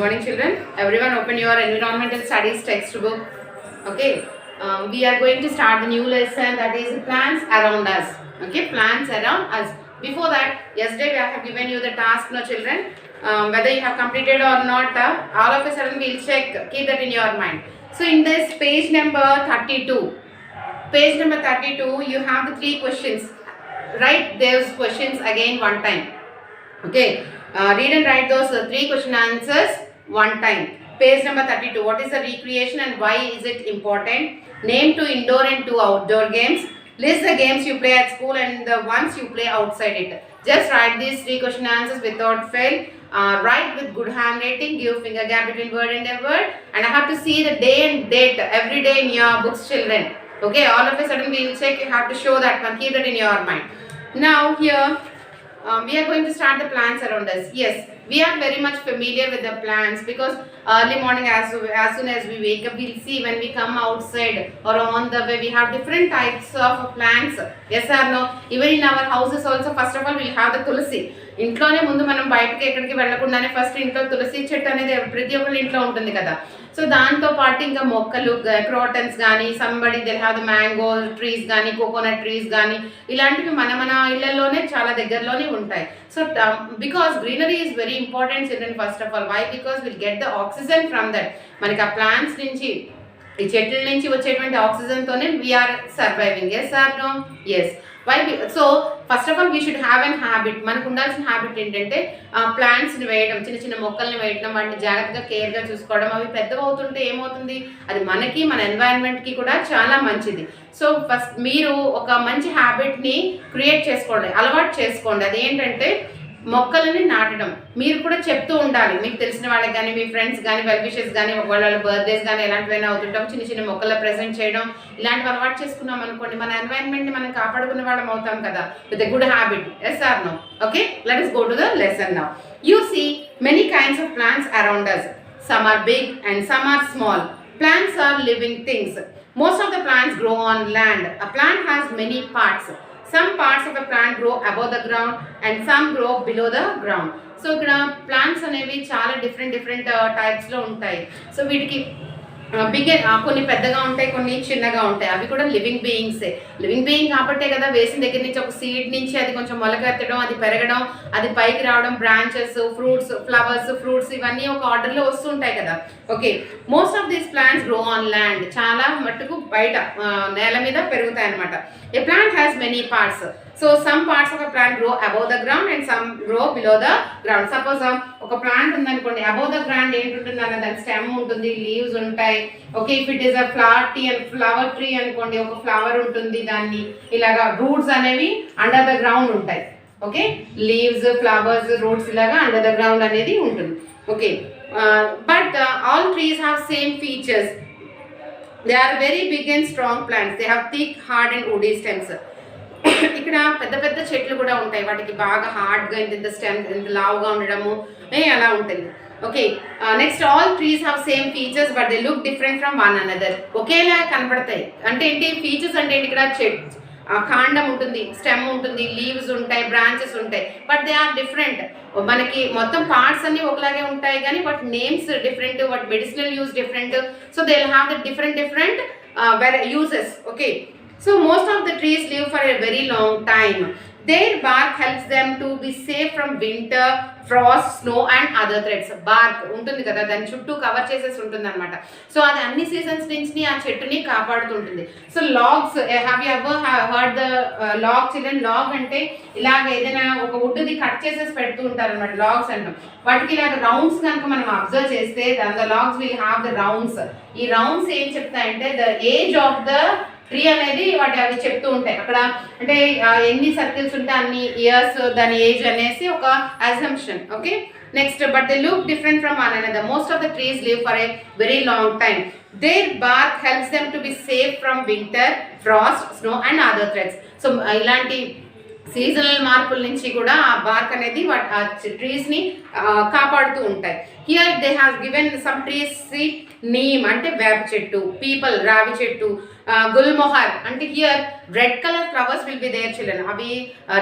morning, children. Everyone, open your environmental studies textbook. Okay, we are going to start the new lesson, that is plants around us. Okay, plants around us. Before that, yesterday I have given you the task, no children. Whether you have completed or not, all of a sudden we'll check. Keep that in your mind. So in this page number 32, you have the 3 questions. Write those questions again one time. Okay, read and write those 3 question answers one time. Page number 32. What is the recreation and why is it important? Name 2 indoor and 2 outdoor games. List the games you play at school and the ones you play outside it. Just write these 3 question answers without fail. Write with good handwriting. Give finger gap between word and a word. And I have to see the day and date every day in your books, children. Okay, all of a sudden we will check. You have to show that one. Keep that in your mind. Now here. We are going to start the plants around us. Yes, we are very much familiar with the plants because early morning as soon as we wake up, we'll see when we come outside or on the way, we have different types of plants. Yes or no? Even in our houses also, first of all, we'll have the tulsi. ఇంట్లోనే ముందు మనం బయటకి ఎక్కడికి వెళ్ళకుండానే first ఇంట్లో తులసి చెట్టు అనేది ప్రతి ఒక్కరి ఇంట్లో ఉంటుంది కదా. సో దాంతో పాటు ఇంకా మొక్కలు క్రోటన్స్ కానీ somebody they have the mango trees కానీ కోకోనట్ ట్రీస్ కానీ ఇలాంటివి మన ఇళ్లలోనే చాలా దగ్గరలోనే ఉంటాయి. So because greenery is very important children first of all. Why? Because will get the oxygen from that. మనకి ఆ ప్లాంట్స్ నుంచి ఈ చెట్ల నుంచి వచ్చేటువంటి ఆక్సిజన్తోనే we are surviving. Yes or no? Yes. Why? So first of all we should have an habit. మనకు ఉండాల్సిన హ్యాబిట్ ఏంటంటే ప్లాంట్స్ని వేయడం, చిన్న చిన్న మొక్కల్ని వేయడం, వాటిని జాగ్రత్తగా కేర్గా చూసుకోవడం. అవి పెద్దగా అవుతుంటే ఏమవుతుంది, అది మనకి మన ఎన్వైరన్మెంట్కి కూడా చాలా మంచిది. సో ఫస్ట్ మీరు ఒక మంచి హ్యాబిట్ని క్రియేట్ చేసుకోండి, అలవాటు చేసుకోండి. అదేంటంటే మొక్కలని నాటడం. మీరు కూడా చెప్తూ ఉండాలి మీకు తెలిసిన వాళ్ళకి కానీ, మీ ఫ్రెండ్స్ కానీ, వెల్ విషెస్ కానీ, ఒకవేళ బర్త్డేస్ కానీ ఎలాంటివైనా అవుతుంటాం, చిన్న చిన్న మొక్కల ప్రెజెంట్ చేయడం, ఇలాంటివి అలవాటు చేసుకున్నాం అనుకోండి, మన ఎన్వైరన్మెంట్ని మనం కాపాడుకునే వాళ్ళం అవుతాం కదా, with a good habit. Yes or no? Okay, let us go to the lesson now. You see many kinds of plants around us. Some are big and some are small. Plants are living things. Most of the plants grow on land. A plant has many parts. Some parts of a plant grow above the ground and some grow below the ground. So ఇక్కడ plants అనేవి చాలా different టైప్స్లో ఉంటాయి. So వీటికి కొన్ని పెద్దగా ఉంటాయి, కొన్ని చిన్నగా ఉంటాయి. అవి కూడా లివింగ్ బీయింగ్సే. లివింగ్ బీయింగ్ కాబట్టే కదా వేసిన దగ్గర నుంచి ఒక సీడ్ నుంచి అది కొంచెం మొలకెత్తడం, అది పెరగడం, అది పైకి రావడం, బ్రాంచెస్, ఫ్రూట్స్, ఫ్లవర్స్, ఫ్రూట్స్ ఇవన్నీ ఒక ఆర్డర్లో వస్తుంటాయి కదా. Okay, most of these plants grow on land. చాలా మట్టుకు బయట నేల మీద పెరుగుతాయి అన్నమాట. A plant has many parts. So some parts of a plant grow above the ground and some grow below the ground. Suppose ఒక ప్లాంట్ ఉందనుకోండి, above the ground ఏంటుంటుంది అన్న దాని స్టెమ్ ఉంటుంది, లీవ్స్ ఉంటాయి. Okay, if it is a flower tree అనుకోండి, ఒక flower ఉంటుంది, దాన్ని ఇలాగా రూట్స్ అనేవి అండర్ ద గ్రౌండ్ ఉంటాయి. ఓకే, లీవ్స్, ఫ్లవర్స్, రూట్స్ ఇలాగా అండర్ ద గ్రౌండ్ అనేది ఉంటుంది. Okay, but all trees have same features. They are very big and strong plants. They have thick, hard and woody stems. ఇక్కడ పెద్ద చెట్లు కూడా ఉంటాయి, వాటికి బాగా హార్డ్గా ఇంత స్టెమ్ ఇంత లావుగా ఉండడము అలా ఉంటుంది. Okay, next all trees have same features but they look different from one another. ఒకేలా కనపడతాయి. అంటే ఏంటి ఫీచర్స్ అంటే ఇక్కడ కాండం ఉంటుంది, స్టెమ్ ఉంటుంది, లీవ్స్ ఉంటాయి, బ్రాంచెస్ ఉంటాయి, బట్ దే ఆర్ డిఫరెంట్. మనకి మొత్తం పార్ట్స్ అన్ని ఒకలాగే ఉంటాయి కానీ but names different, but medicinal use different. So they will have the different uses. Okay, so most of the trees live for a very long time. Their bark helps them to be safe from winter, frost, snow and other threats. Bark ఉంటుంది కదా, దాని చుట్టూ cover చేసేసి ఉంటుంది అనమాట. So అది అన్ని seasons నుంచి ఆ చెట్టుని కాపాడుతుంటుంది. So logs, have you ever heard the log children? Log అంటే ఇలాగ ఏదైనా ఒక వుడ్ది కట్ చేసేసి పెడుతూ ఉంటారు అనమాట, లాగ్స్ అంటాం. వాటికి ఇలాగ రౌండ్స్ కనుక మనం అబ్జర్వ్ చేస్తే the logs will have the rounds. ఈ రౌండ్స్ ఏం చెప్తాయంటే the age of the tree అనేది అవి చెప్తూ ఉంటాయి. అక్కడ అంటే ఎన్ని సర్కిల్స్ ఉంటే అన్ని ఇయర్స్ దాని ఏజ్ అనేసి ఒక assumption. Okay, next but they look different from one another. Most of the trees live for a very long time. Their bark helps them to be safe from winter, frost, snow and other threats. So ఇలాంటి seasonal మార్పుల నుంచి కూడా ఆ bark అనేది ట్రీస్ని కాపాడుతూ ఉంటాయి. Here they have given some trees. Neem అంటే వేప చెట్టు, పీపల్ రావి చెట్టు, గుల్మొహర్ అంటే here red colour flowers will be their children. అవి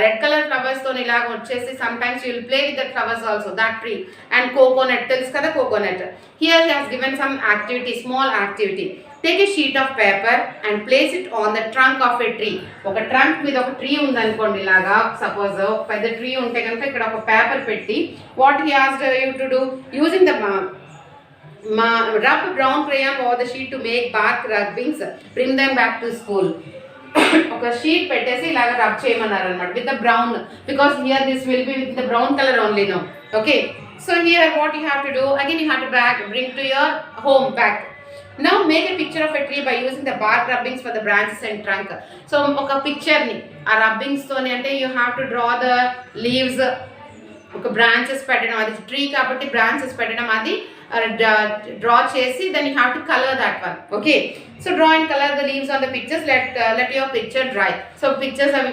రెడ్ కలర్ ఫ్లవర్స్ తో ఇలాగ వచ్చేసి some times will play with that flowers also that tree. And coconut తెలుసు కదా coconut. Here he has given some activity, small activity. Take a sheet of paper and place it on the trunk of a tree. ఒక trunk మీద ఒక tree ఉందనుకోండి, ఇలాగా suppose పెద్ద tree ఉంటే కనుక ఇక్కడ ఒక పేపర్ పెట్టి what he asked you to do using the rub brown crayon over the sheet to make bark rubbings, bring them back to school. ఒక షీట్ పెట్టేసి ఇలాగ రబ్ చేయమన్నారు అనమాట with the brown, because here this will be with the brown colour only no. Okay, so here what you have to do again, you have to bring to your home back. Now make a picture of a tree by using the bark rubbings for the branches and trunk. So ఒక picture ని ఆ rubbings తోని అంటే you have to draw the leaves, ఒక branches పెట్టడం, అది tree కాబట్టి branches పెట్టడం, అది డ్రా చేసి then you have to colour that one. Okay, so draw and colour the leaves on the pictures, let your picture dry. So pictures అవి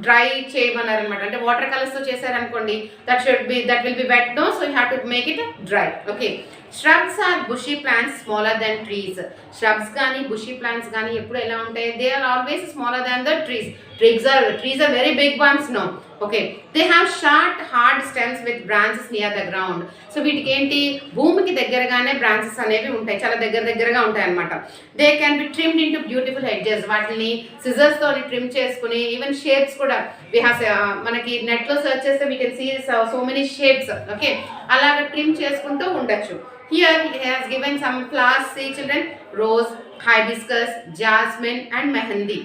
dry చేయమన్నారు అనమాట. అంటే వాటర్ కలర్స్ తో చేశారనుకోండి that will be wet no, so you have to make it dry. Okay, shrubs are bushy plants smaller than trees. shrubs కానీ bushy plants కానీ ఎప్పుడు ఎలా ఉంటాయి, they are always smaller than the trees. trees are very big ones now. Okay, they have short hard stems with branches near the ground. So వీటికి ఏంటి, భూమికి దగ్గరగానే branches అనేవి ఉంటాయి, చాలా దగ్గరగా ఉంటాయి అన్నమాట. They can be trimmed into beautiful hedges. వాటిని సిజర్స్ తో ట్రిమ్ చేసుకుని ఈవెన్ షేప్స్ కూడా మనకి నెట్ లో సెర్చ్ చేస్తే we can see so many shapes. Okay, అలాగా ట్రిమ్ చేసుకుంటూ ఉండొచ్చు. Here he has given some flowers, see children, rose, hibiscus, jasmine and mehendi.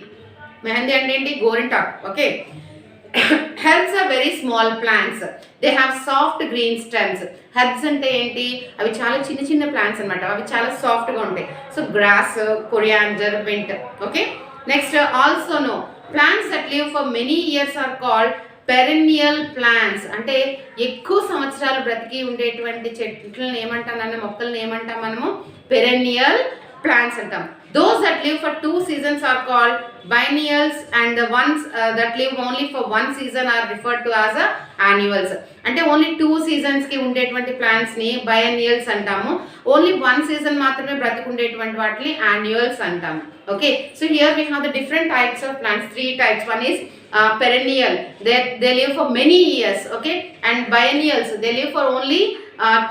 Mehendi అంటే ఏంటి, గోరింటాకు. Okay, herbs are very small plants. They have soft green stems. herbs అంటే ఏంటి, అవి చాలా చిన్న ప్లాంట్స్ అన్నమాట, అవి చాలా సాఫ్ట్ గా ఉంటాయి. So grass, coriander, mint. Okay, next also no plants that live for many years are called perennial plants. అంటే ఎక్కువ సంవత్సరాలు బ్రతికి ఉండేటువంటి చెట్లను ఏమంటామన్నా, మొక్కలను ఏమంటాం మనము, పెరెన్నియల్ ప్లాంట్స్ అంటాం. those that live for 2 seasons are called biennials and the ones that live only for 1 season are referred to as annuals. అంటే ఓన్లీ 2 seasons కి ఉండేటువంటి ప్లాంట్స్ ని biennials అంటాము, ఓన్లీ 1 season మాత్రమే బ్రతికుండేటువంటి వాటిని annuals అంటాము. Okay, so here we have the different types of plants, 3 types. one is perennial, they live for many years. Okay, and biennials, they live for only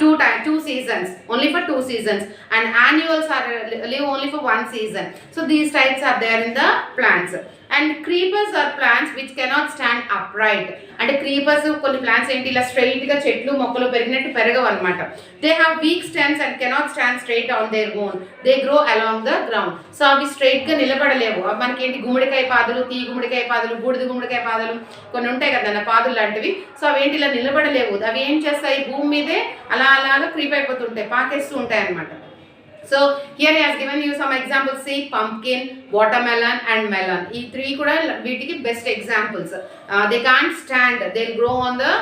2 seasons, only for 2 seasons, and annuals are live only for 1 season. So these types are there in the plants. And creepers are plants which cannot stand upright. అంటే creepers కొన్ని plants ఏంటి, ఇలా straight గా చెట్లు మొక్కలు పెరిగినట్టు పెరగవు అన్నమాట. they have weak stems and cannot stand straight on their own. they grow along the ground. So అవి స్ట్రైట్ గా నిలబడలేవు. మనకి ఏంటి, గుమ్మడికాయ పాదులు, తీ గుమ్మడికాయ పాదులు, బూడిద గుమ్మడికాయ పాదులు కొన్ని ఉంటాయి కదా పాదులు లాంటివి. సో అవి ఏంటి, ఇలా నిలబడలేవు. అవి ఏం చేస్తాయి, భూమి మీదే అలాగా క్రీప్ అయిపోతుంటాయి, పాకేస్తూ ఉంటాయి అన్నమాట. So here he has given you some examples. See, pumpkin, watermelon and melon. ఈ 3 కూడా వీటికి best examples. They can't stand, they'll grow on the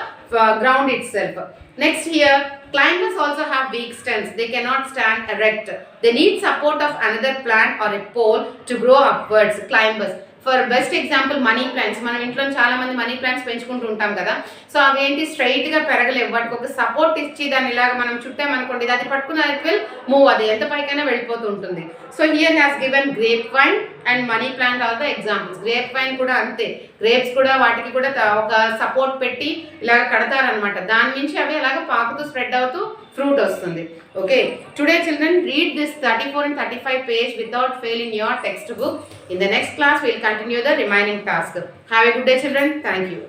ground itself. Next here, climbers also have weak stems. They cannot stand erect. They need support of another plant or a pole to grow upwards. Climbers. For best example money plants. మనం ఇంట్లో చాలా మంది money plants పెంచుకుంటూ ఉంటాం కదా. So అవి ఏంటి, straight గా పెరగలేవు. వాటికి ఒక సపోర్ట్ ఇచ్చి దాన్ని ఇలాగ మనం చుట్టామనుకోండి, అది పట్టుకున్న ఇట్ విల్ మూవ్, అది ఎంత పైకైనా వెళ్ళిపోతూ ఉంటుంది. So here has given grape vine and money plant are the examples. Grape vine కూడా అంతే, గ్రేప్స్ కూడా వాటికి కూడా ఒక సపోర్ట్ పెట్టి ఇలాగ కడతారనమాట. దాని నుంచి అవి అలాగ పాకుతూ స్ప్రెడ్ అవుతూ fruit వస్తుంది. Okay, today children, read this 34 and 35 page without fail in your textbook. In the next class we will continue the remaining task. Have a good day children. Thank you.